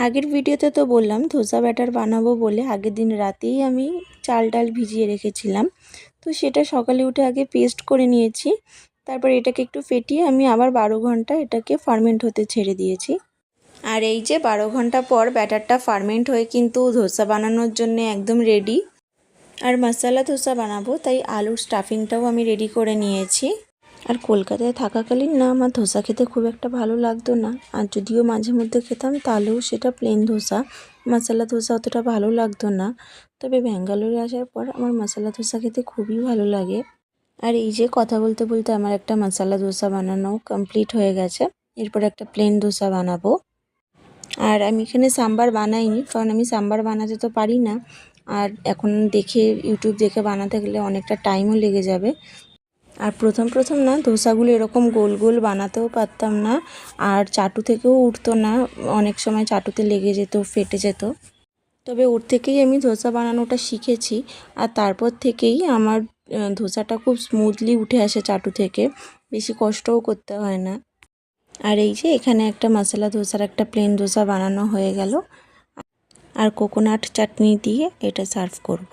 আগের ভিডিওতে তো বললাম ধোসা ব্যাটার বানাবো বলে আগের দিন রাতেই আমি চাল ডাল ভিজিয়ে রেখেছিলাম। তো সেটা সকালে উঠে আগে পেস্ট করে নিয়েছি। তারপর এটাকে একটু ফেটিয়ে আমি আবার 12 ঘন্টা এটাকে ফার্মেন্ট হতে ছেড়ে দিয়েছি। আর এই যে 12 ঘন্টা পর ব্যাটারটা ফার্মেন্ট হয়ে কিন্তু ধোসা বানানোর জন্য একদম রেডি। আর মশলা ধোসা বানাবো তাই আলুর স্টাফিংটাও আমি রেডি করে নিয়েছি। আর কলকাতায় থাকাকালীন না আমার ধোসা খেতে খুব একটা ভালো লাগতো না, আর যদিও মাঝে মধ্যে খেতাম তাহলেও সেটা প্লেন ধোসা, মশলা ধোসা অতটা ভালো লাগতো না। তবে ব্যাঙ্গালোরে আসার পর আমার মশলা ধোসা খেতে খুবই ভালো লাগে। আর এই যে কথা বলতে বলতে আমার একটা মশলা ধোসা বানানো কমপ্লিট হয়ে গেছে। এরপর একটা প্লেন ধোসা বানাবো। আর আমি এখানে সাম্বার বানাইনি, কারণ আমি সাম্বার বানাতে তো পারি না। আর এখন দেখে ইউটিউব দেখে বানাতে গেলে অনেকটা টাইমও লেগে যাবে। আর প্রথম না ধোসাগুলো এরকম গোল গোল বানাতেও পারতাম না, আর চাটু থেকেও উঠতো না, অনেক সময় চাটুতে লেগে যেত, ফেটে যেত। তবে ওর থেকেই আমি ধোসা বানানোটা শিখেছি, আর তারপর থেকেই আমার ধোসাটা খুব স্মুথলি উঠে আসে চাটু থেকে, বেশি কষ্টও করতে হয় না। আর এই যে এখানে একটা মশলা ধোসার একটা প্লেন ধোসা বানানো হয়ে গেল, আর কোকোনাট চাটনি দিয়ে এটা সার্ভ করব।